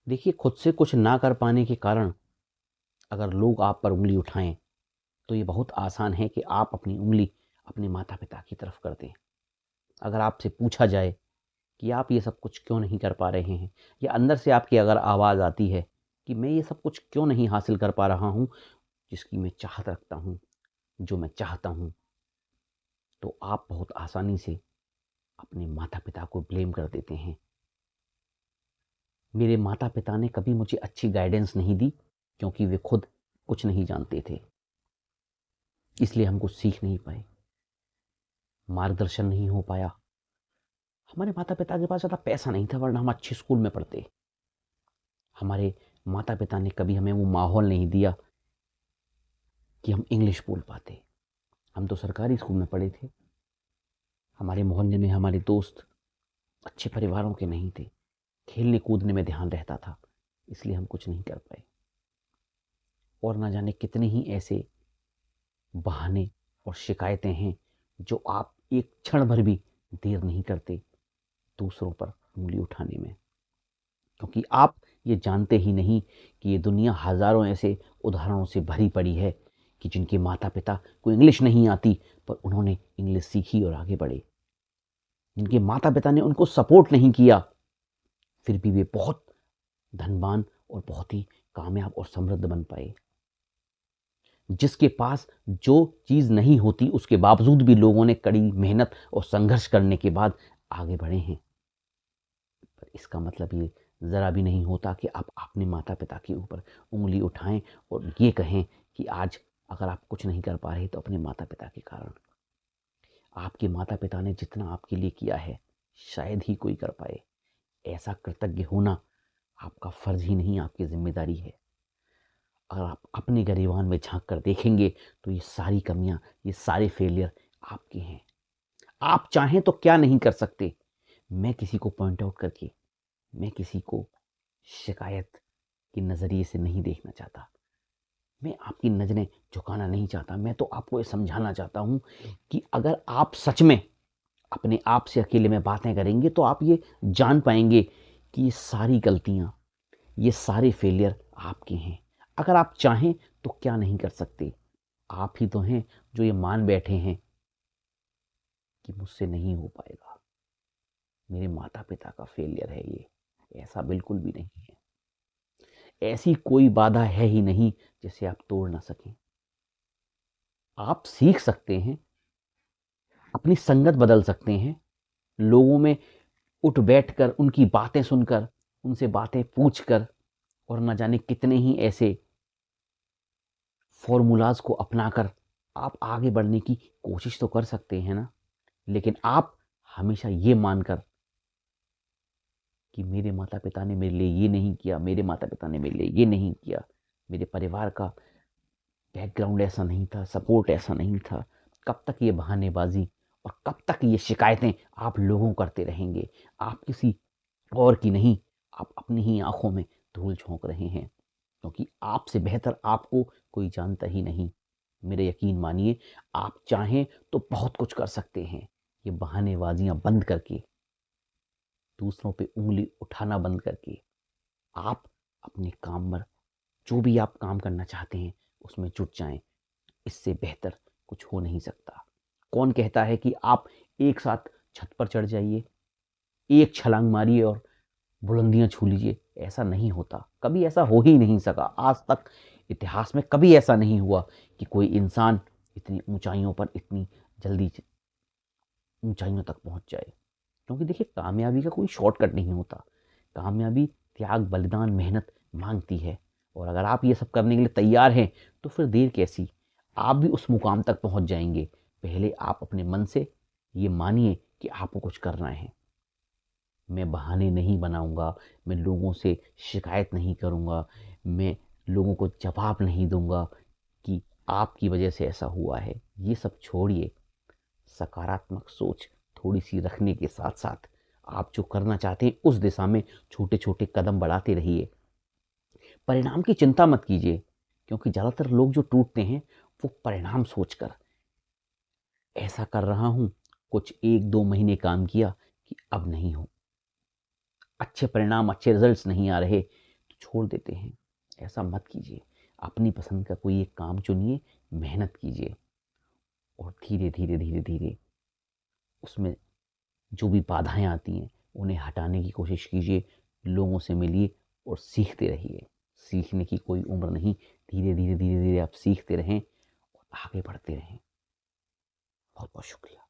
देखिए, खुद से कुछ ना कर पाने के कारण अगर लोग आप पर उँगली उठाएँ, तो ये बहुत आसान है कि आप अपनी उँगली अपने माता-पिता की तरफ कर दें। अगर आपसे पूछा जाए कि आप ये सब कुछ क्यों नहीं कर पा रहे हैं, या अंदर से आपकी अगर आवाज़ आती है कि मैं ये सब कुछ क्यों नहीं हासिल कर पा रहा हूँ, जिसकी मैं चाहत रखता हूँ, जो मैं चाहता हूँ, तो आप बहुत आसानी से अपने माता-पिता को ब्लेम कर देते हैं। मेरे माता-पिता ने कभी मुझे अच्छी गाइडेंस नहीं दी, क्योंकि वे खुद कुछ नहीं जानते थे। इसलिए हम कुछ सीख नहीं पाए, मार्गदर्शन नहीं हो पाया। हमारे माता-पिता के पास ज़्यादा पैसा नहीं था, वरना हम अच्छे स्कूल में पढ़ते। हमारे माता-पिता ने कभी हमें वो माहौल नहीं दिया कि हम इंग्लिश बोल पाते। हम तो सरकारी स्कूल में पढ़े थे। हमारे मोहल्ले में हमारे दोस्त अच्छे परिवारों के नहीं थे। खेलने कूदने में ध्यान रहता था, इसलिए हम कुछ नहीं कर पाए। और ना जाने कितने ही ऐसे बहाने और शिकायतें हैं जो आप एक क्षण भर भी देर नहीं करते दूसरों पर उँगली उठाने में। क्योंकि आप ये जानते ही नहीं कि ये दुनिया हज़ारों ऐसे उदाहरणों से भरी पड़ी है कि जिनके माता-पिता को इंग्लिश नहीं आती, पर उन्होंने इंग्लिश सीखी और आगे बढ़े। जिनके माता-पिता ने उनको सपोर्ट नहीं किया, फिर भी वे बहुत धनवान और बहुत ही कामयाब और समृद्ध बन पाए। जिसके पास जो चीज़ नहीं होती, उसके बावजूद भी लोगों ने कड़ी मेहनत और संघर्ष करने के बाद आगे बढ़े हैं। पर इसका मतलब ये ज़रा भी नहीं होता कि आप अपने माता-पिता के ऊपर उँगली उठाएँ और ये कहें कि आज अगर आप कुछ नहीं कर पा रहे, तो अपने माता-पिता के कारण। आपके माता-पिता ने जितना आपके लिए किया है, शायद ही कोई कर पाए। ऐसा कृतज्ञ होना आपका फ़र्ज़ ही नहीं, आपकी ज़िम्मेदारी है। अगर आप अपने गिरेबान में झाँक कर देखेंगे, तो ये सारी कमियाँ, ये सारे फेलियर आपके हैं। आप चाहें तो क्या नहीं कर सकते। मैं किसी को पॉइंट आउट करके, मैं किसी को शिकायत के नज़रिए से नहीं देखना चाहता। मैं आपकी नज़रें झुकाना नहीं चाहता। मैं तो आपको ये समझाना चाहता हूँ कि अगर आप सच में अपने आप से अकेले में बातें करेंगे, तो आप ये जान पाएँगे कि ये सारी गलतियाँ, ये सारे फेलियर आपके हैं। अगर आप चाहें तो क्या नहीं कर सकते। आप ही तो हैं जो ये मान बैठे हैं कि मुझसे नहीं हो पाएगा। मेरे माता-पिता का फेलियर है ये। ऐसा बिल्कुल भी नहीं है। ऐसी कोई बाधा है ही नहीं जिसे आप तोड़ ना सकें। आप सीख सकते हैं, अपनी संगत बदल सकते हैं, लोगों में उठ बैठकर, उनकी बातें सुनकर, उनसे बातें पूछकर, और न जाने कितने ही ऐसे फ़ॉर्मूलाज़ को अपनाकर आप आगे बढ़ने की कोशिश तो कर सकते हैं ना। लेकिन आप हमेशा ये मानकर कि मेरे माता-पिता ने मेरे लिए ये नहीं किया, मेरे माता-पिता ने मेरे लिए ये नहीं किया, मेरे परिवार का बैकग्राउंड ऐसा नहीं था, सपोर्ट ऐसा नहीं था। कब तक ये बहानेबाज़ी और कब तक ये शिकायतें आप लोगों करते रहेंगे? आप किसी और की नहीं, आप अपनी ही आँखों में धूल झोंक रहे हैं, क्योंकि आपसे बेहतर आपको कोई जानता ही नहीं। मेरे यकीन मानिए, आप चाहें तो बहुत कुछ कर सकते हैं। ये बहानेबाज़ियाँ बंद करके, दूसरों पे उँगली उठाना बंद करके, आप अपने काम पर, जो भी आप काम करना चाहते हैं, उसमें जुट जाएँ। इससे बेहतर कुछ हो नहीं सकता। कौन कहता है कि आप एक साथ छत पर चढ़ जाइए, एक छलांग मारिए और बुलंदियाँ छू लीजिए? ऐसा नहीं होता। कभी ऐसा हो ही नहीं सका। आज तक इतिहास में कभी ऐसा नहीं हुआ कि कोई इंसान इतनी ऊँचाइयों पर इतनी जल्दी ऊँचाइयों तक पहुँच जाए। क्योंकि देखिए, कामयाबी का कोई शॉर्टकट नहीं होता। कामयाबी त्याग, बलिदान, मेहनत माँगती है, और अगर आप ये सब करने के लिए तैयार हैं, तो फिर देर कैसी? आप भी उस मुकाम तक पहुँच जाएँगे। पहले आप अपने मन से ये मानिए कि आपको कुछ करना है। मैं बहाने नहीं बनाऊँगा, मैं लोगों से शिकायत नहीं करूँगा, मैं लोगों को जवाब नहीं दूँगा कि आपकी वजह से ऐसा हुआ है। ये सब छोड़िए। सकारात्मक सोच थोड़ी-सी रखने के साथ-साथ आप जो करना चाहते हैं, उस दिशा में छोटे-छोटे कदम बढ़ाते रहिए। परिणाम की चिंता मत कीजिए, क्योंकि ज़्यादातर लोग जो टूटते हैं, वो परिणाम सोचकर, ऐसा कर रहा हूँ, कुछ 1-2 महीने काम किया कि अब नहीं हो, अच्छे परिणाम, अच्छे रिज़ल्ट्स नहीं आ रहे, तो छोड़ देते हैं। ऐसा मत कीजिए। अपनी पसंद का कोई एक काम चुनिए, मेहनत कीजिए और धीरे धीरे धीरे धीरे उसमें जो भी बाधाएं आती हैं उन्हें हटाने की कोशिश कीजिए। लोगों से मिलिए और सीखते रहिए। सीखने की कोई उम्र नहीं। धीरे धीरे धीरे धीरे आप सीखते रहें और आगे बढ़ते रहें। बहुत बहुत शुक्रिया।